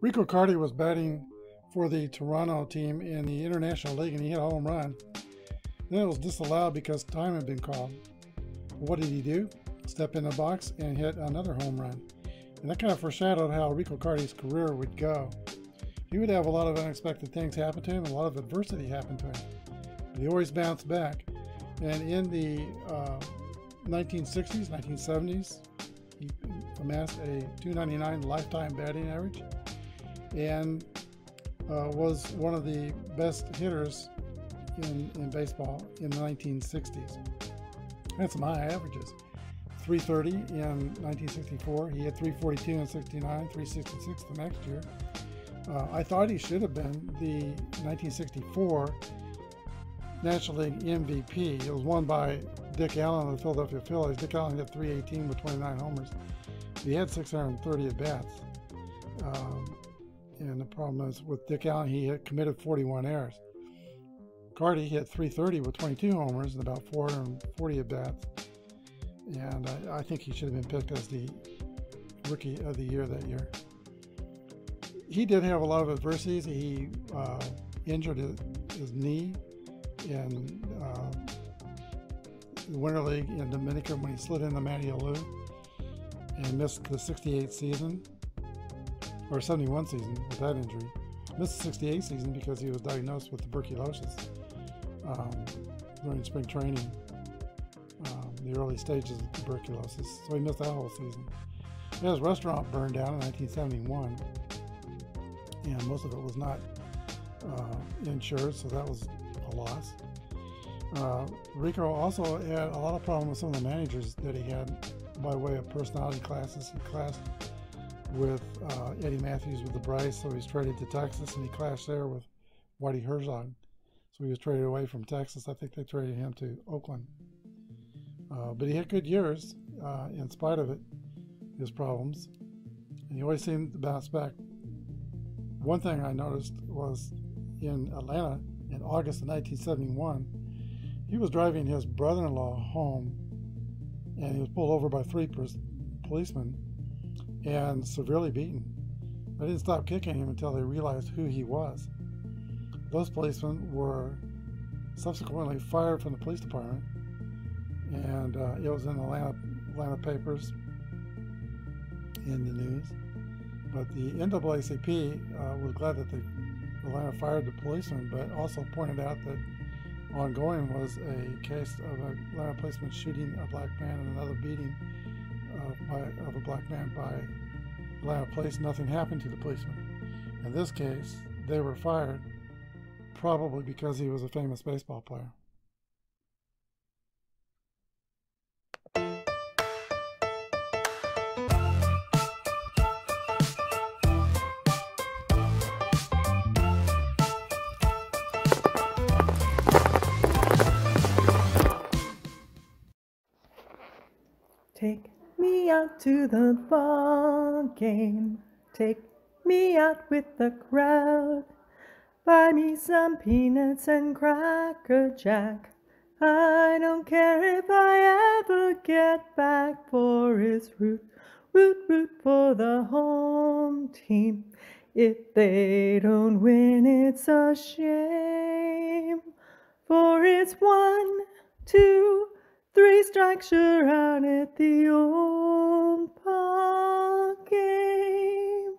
Rico Carty was batting for the Toronto team in the International League, and he hit a home run. Then it was disallowed because time had been called. What did he do? Step in the box and hit another home run. And that kind of foreshadowed how Rico Carty's career would go. He would have a lot of unexpected things happen to him, a lot of adversity happen to him. But he always bounced back. And in the 1960s, 1970s, he amassed a .299 lifetime batting average and was one of the best hitters in baseball in the 1960s. Had some high averages. 330 in 1964. He had 342 in 69, 366 the next year. I thought he should have been the 1964 National League MVP. It was won by Dick Allen of the Philadelphia Phillies. Dick Allen hit 318 with 29 homers. He had 630 at-bats. And the problem is with Dick Allen, he had committed 41 errors. Carty hit 330 with 22 homers and about 440 at-bats. And I think he should have been picked as the Rookie of the Year that year. He did have a lot of adversities. He injured his knee in the Winter League in Dominica when he slid into Matty Alou and missed the 68 season, or 71 season with that injury. Missed the 68 season because he was diagnosed with tuberculosis during spring training, the early stages of tuberculosis. So he missed that whole season. He had his restaurant burned down in 1971, and most of it was not insured, so that was a loss. Rico also had a lot of problems with some of the managers that he had by way of personality clashes. He clashed with Eddie Matthews with the Bryce, so he was traded to Texas, and he clashed there with Whitey Herzog. So he was traded away from Texas. I think they traded him to Oakland. But he had good years in spite of it, his problems. And he always seemed to bounce back. One thing I noticed was in Atlanta in August of 1971, he was driving his brother-in-law home, and he was pulled over by 3 policemen and severely beaten. They didn't stop kicking him until they realized who he was. Those policemen were subsequently fired from the police department, and it was in the Atlanta papers in the news. But the NAACP was glad that Atlanta fired the policeman, but also pointed out that ongoing was a case of an Atlanta policeman shooting a black man and another beating of a black man by Atlanta police. Nothing happened to the policeman. In this case, they were fired probably because he was a famous baseball player. Take me out to the ball game. Take me out with the crowd. Buy me some peanuts and Cracker Jack. I don't care if I ever get back, for it's root for the home team. If they don't win, it's a shame, for it's 1, 2, 3 strikes, you're out at the old ball game.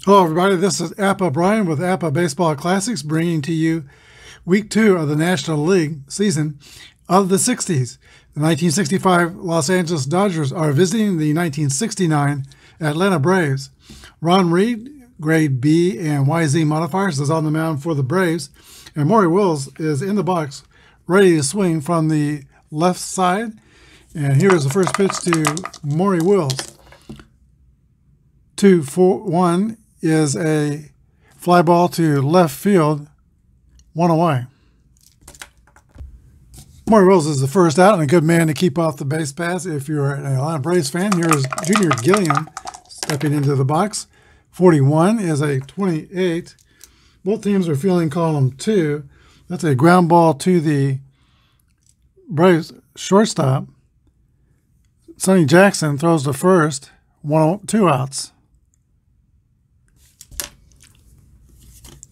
Hello, everybody. This is Apba Brian with Apba Baseball Classics, bringing to you Week 2 of the National League season of the 60s. The 1965 Los Angeles Dodgers are visiting the 1969 Atlanta Braves. Ron Reed, grade B and YZ modifiers, is on the mound for the Braves, and Maury Wills is in the box ready to swing from the left side. And here is the first pitch to Maury Wills. 2-4-1 is a fly ball to left field, 1 away. Maury Wills is the first out and a good man to keep off the base pass. If you're an Atlanta Braves fan, here's Junior Gilliam stepping into the box. 41 is a 28. Both teams are fielding column 2. That's a ground ball to the Braves shortstop. Sonny Jackson throws to first, 2 outs.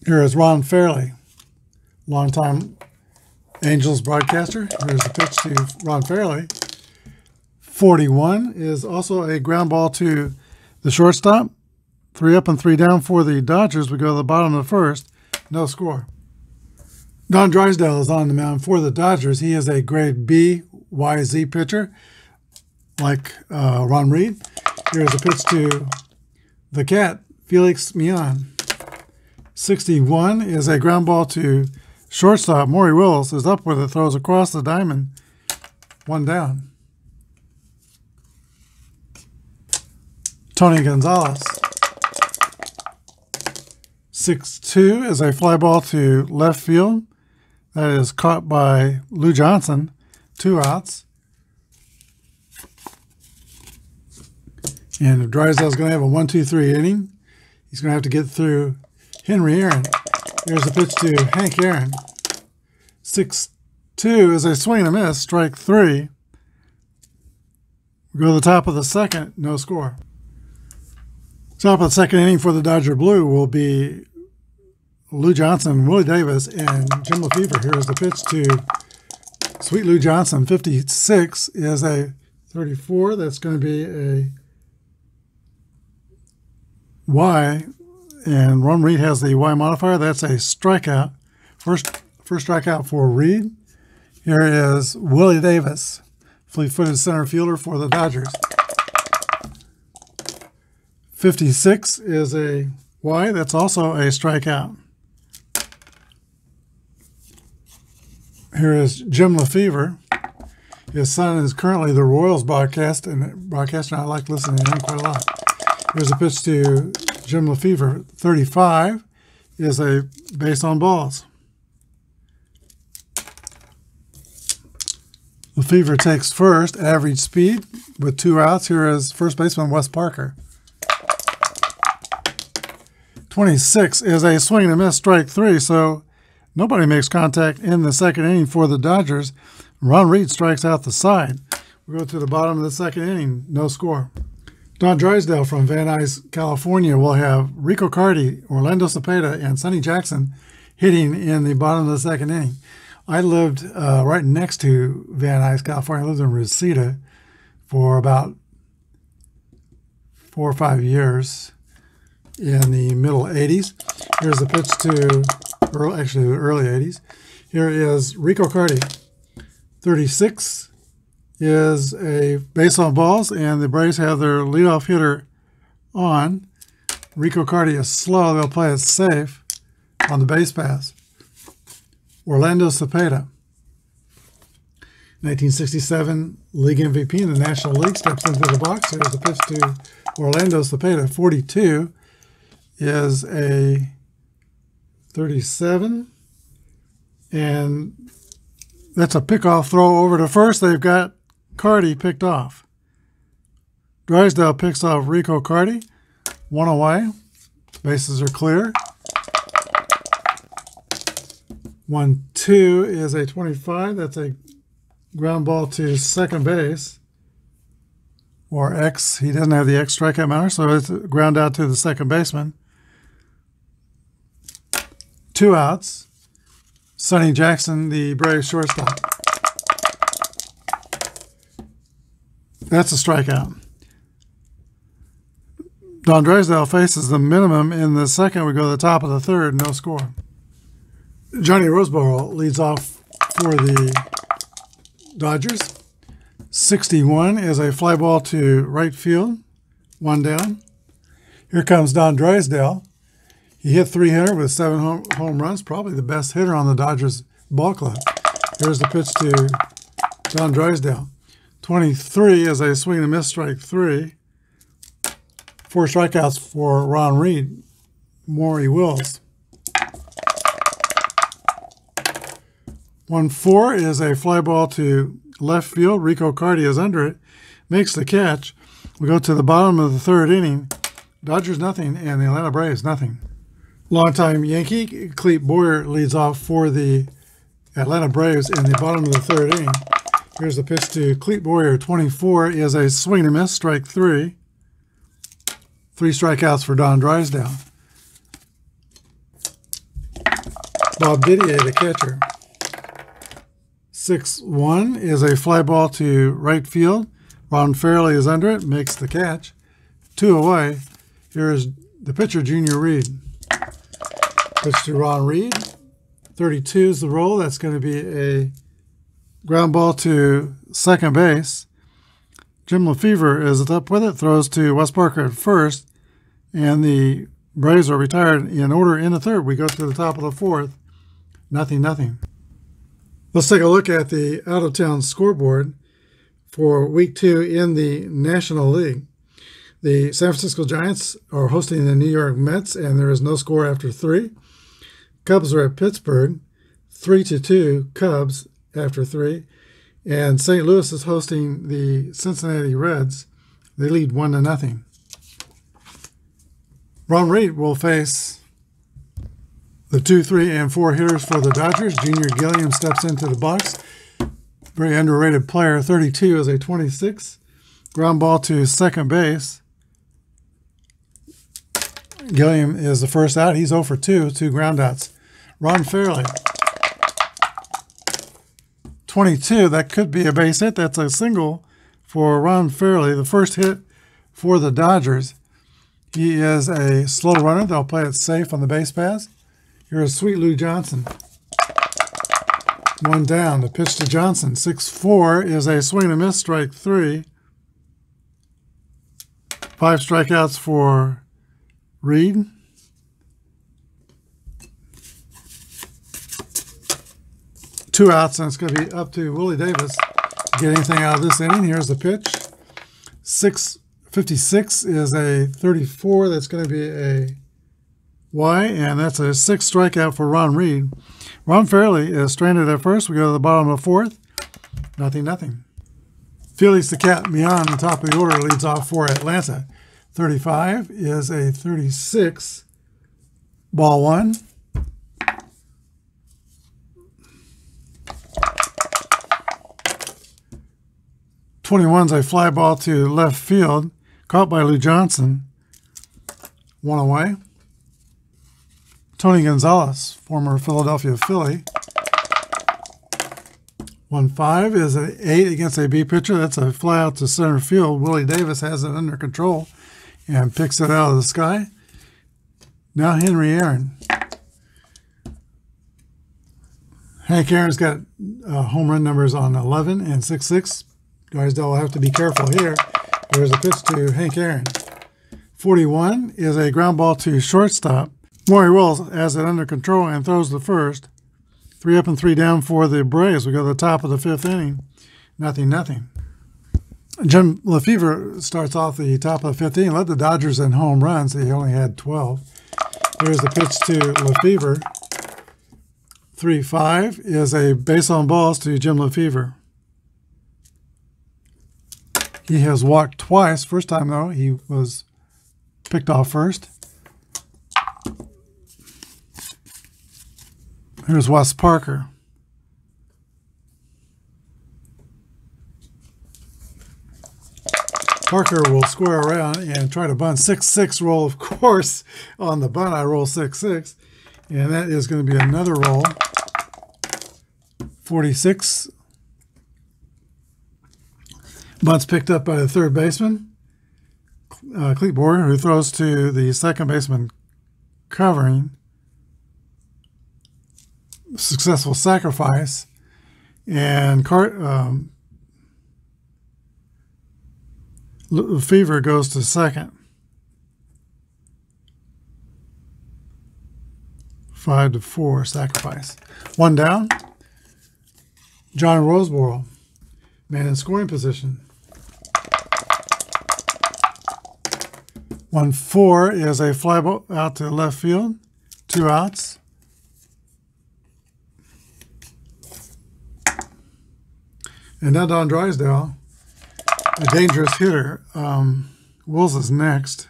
Here is Ron Fairley, longtime Angels broadcaster. Here's the pitch to Ron Fairley. 41 is also a ground ball to the shortstop. 3 up and 3 down for the Dodgers. We go to the bottom of the first. No score. Don Drysdale is on the mound for the Dodgers. He is a grade B YZ pitcher, like Ron Reed. Here's a pitch to the Cat, Felix Mian. 61 is a ground ball to shortstop. Maury Wills is up with it, throws across the diamond. 1 down. Tony Gonzalez. 6-2 is a fly ball to left field. That is caught by Lou Johnson. 2 outs. And if Drysdale's going to have a 1-2-3 inning, he's going to have to get through Henry Aaron. Here's a pitch to Hank Aaron. 6-2 is a swing and a miss, strike 3. We go to the top of the second, no score. Top of the second inning for the Dodger Blue will be Lou Johnson, Willie Davis, and Jim Lefevre. Here's the pitch to Sweet Lou Johnson. 56 is a 34. That's going to be a Y. And Ron Reed has the Y modifier. That's a strikeout. First strikeout for Reed. Here is Willie Davis, fleet-footed center fielder for the Dodgers. 56 is a Y. That's also a strikeout. Here is Jim Lefevre. His son is currently the Royals broadcaster, and I like listening to him quite a lot. Here's a pitch to Jim Lefevre. 35 is a base on balls. Lefevre takes first, average speed with 2 outs. Here is first baseman Wes Parker. 26 is a swing and a miss, strike 3, so nobody makes contact in the second inning for the Dodgers. Ron Reed strikes out the side. We go to the bottom of the second inning, no score. Don Drysdale from Van Nuys, California will have Rico Cardi, Orlando Cepeda, and Sonny Jackson hitting in the bottom of the second inning. I lived right next to Van Nuys, California. I lived in Reseda for about 4 or 5 years in the middle 80s. Here's the pitch to, the early 80s. Here is Rico Cardi. 36 is a base on balls, and the Braves have their leadoff hitter on. Rico Cardi is slow. They'll play it safe on the base pass. Orlando Cepeda, 1967 League MVP in the National League, steps into the box. Here's a pitch to Orlando Cepeda. 42 is a 37, and that's a pickoff throw over to first. They've got Cardi picked off. Drysdale picks off Rico Cardi. 1 away. Bases are clear. 1-2 is a 25. That's a ground ball to second base. Or X. He doesn't have the X strikeout marker, so it's a ground out to the second baseman. 2 outs. Sonny Jackson, the Braves shortstop. That's a strikeout. Don Drysdale faces the minimum in the second. We go to the top of the third, no score. Johnny Roseboro leads off for the Dodgers. 61 is a fly ball to right field, 1 down. Here comes Don Drysdale. He hit 300 with 7 home runs, probably the best hitter on the Dodgers ball club. Here's the pitch to Don Drysdale. 23 is a swing and a miss, strike 3. 4 strikeouts for Ron Reed. Maury Wills. 1-4 is a fly ball to left field. Rico Cardi is under it, makes the catch. We go to the bottom of the third inning. Dodgers nothing, and the Atlanta Braves nothing. Longtime Yankee Clete Boyer leads off for the Atlanta Braves in the bottom of the third inning. Here's the pitch to Cleat Warrior. 24 is a swing and a miss, strike 3. 3 strikeouts for Don Drysdale. Bob Didier, the catcher. 6-1 is a fly ball to right field. Ron Fairley is under it, makes the catch. 2 away. Here's the pitcher, Junior Reed. Pitch to Ron Reed. 32 is the roll. That's going to be a ground ball to second base. Jim Lefevre is up with it, throws to Wes Parker at first, and the Braves are retired in order in the third. We go to the top of the fourth. 0-0. Let's take a look at the out-of-town scoreboard for Week 2 in the National League. The San Francisco Giants are hosting the New York Mets, and there is no score after 3. Cubs are at Pittsburgh, 3-2 Cubs after 3. And St. Louis is hosting the Cincinnati Reds. They lead 1-0. Ron Reed will face the 2, 3, and 4 hitters for the Dodgers. Junior Gilliam steps into the box. Very underrated player. 32 is a 26. Ground ball to second base. Gilliam is the first out. He's 0 for 2, 2 ground outs. Ron Fairley. 22, that could be a base hit. That's a single for Ron Fairley, the first hit for the Dodgers. He is a slow runner. They'll play it safe on the base pass. Here's Sweet Lou Johnson. 1 down. The pitch to Johnson. 6-4 is a swing and a miss, strike 3. 5 strikeouts for Reed. Two outs, and it's going to be up to Willie Davis to get anything out of this inning. Here's the pitch. 656 is a 34. That's going to be a Y, and that's a 6th strikeout for Ron Reed. Ron Fairley is stranded at first. We go to the bottom of the 4th. 0-0. Felix the Cat Mian, the top of the order, leads off for Atlanta. 35 is a 36. Ball 1. '21's a fly ball to left field, caught by Lou Johnson. 1 away. Tony Gonzalez, former Philadelphia Philly. 1-5 is an 8 against a B pitcher. That's a fly out to center field. Willie Davis has it under control and picks it out of the sky. Now Henry Aaron. Hank Aaron's got home run numbers on 11 and 6-6. Drysdale will have to be careful here. There's a pitch to Hank Aaron. 41 is a ground ball to shortstop. Maury Wills has it under control and throws the first. 3 up and 3 down for the Braves. We go to the top of the 5th inning. 0-0. Jim Lefevre starts off the top of the 5th inning. Led the Dodgers in home runs. He only had 12. Here's the pitch to Lefevre. 3-5 is a base on balls to Jim Lefevre. He has walked twice. First time, though, he was picked off first. Here's Wes Parker. Parker will square around and try to bunt. 6-6 roll, of course. On the bunt, I roll 6-6. And that is going to be another roll. 46. Bunt's picked up by the third baseman, Cleat Warrior, who throws to the second baseman covering. Successful sacrifice. And Fever goes to second. 5-4 sacrifice. 1 down. John Roseboro, man in scoring position. 1-4 is a fly ball out to left field. 2 outs. And now Don Drysdale, a dangerous hitter. Wills is next.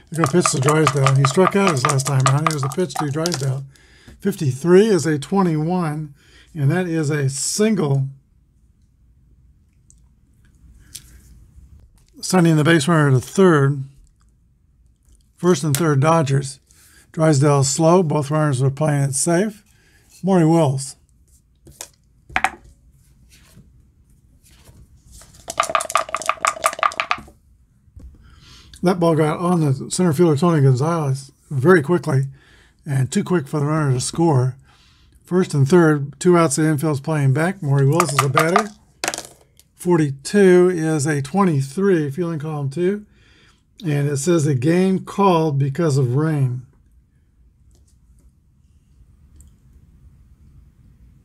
They're going to pitch to Drysdale. He struck out his last time around. Here's the pitch to Drysdale. 53 is a 21, and that is a single Sending the base runner to third. First and third, Dodgers. Drysdale slow. Both runners are playing it safe. Morty Wills. That ball got on the center fielder, Tony Gonzalez, very quickly, and too quick for the runner to score. First and third, 2 outs, the infield's playing back. Morty Wills is a batter. 42 is a 23, fielding column 2. And it says a game called because of rain.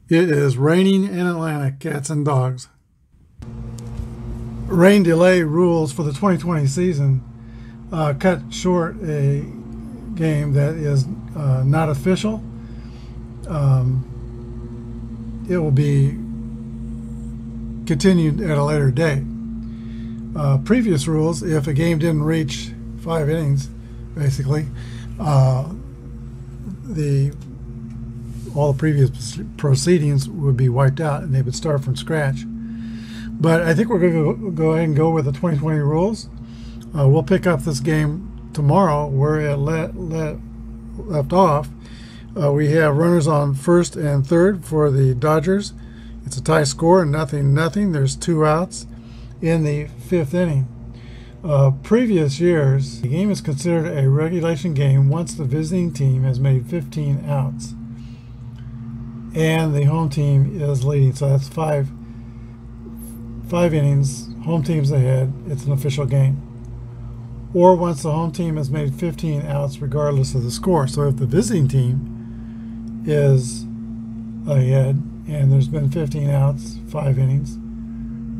It is raining in Atlanta, cats and dogs. Rain delay rules for the 2020 season cut short a game that is not official. It will be continued at a later date. Previous rules, if a game didn't reach 5 innings, basically, all the previous proceedings would be wiped out and they would start from scratch. But I think we're going to go ahead and go with the 2020 rules. We'll pick up this game tomorrow where it left off. We have runners on first and third for the Dodgers. It's a tie score, 0-0. There's 2 outs in the 5th inning. Previous years, the game is considered a regulation game once the visiting team has made 15 outs and the home team is leading. So that's five innings, home team's ahead, it's an official game. Or once the home team has made 15 outs regardless of the score. So if the visiting team is ahead and there's been 15 outs, 5 innings,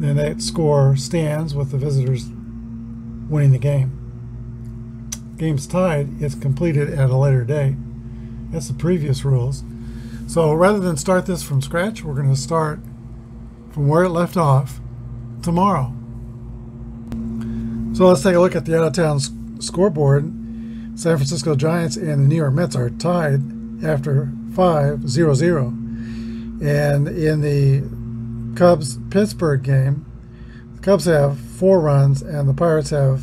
then that score stands with the visitors winning the game. Game's tied, it's completed at a later date. That's the previous rules. So rather than start this from scratch, we're going to start from where it left off tomorrow. So let's take a look at the out-of-town scoreboard. San Francisco Giants and the New York Mets are tied after 5-0-0. And in the Cubs-Pittsburgh game, the Cubs have 4 runs and the Pirates have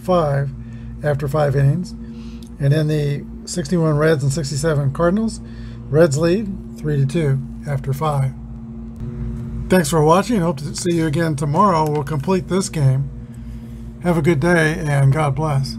5 after 5 innings. And in the 61 Reds and 67 Cardinals, Reds lead 3-2 after 5. Thanks for watching. Hope to see you again tomorrow. We'll complete this game. Have a good day and God bless.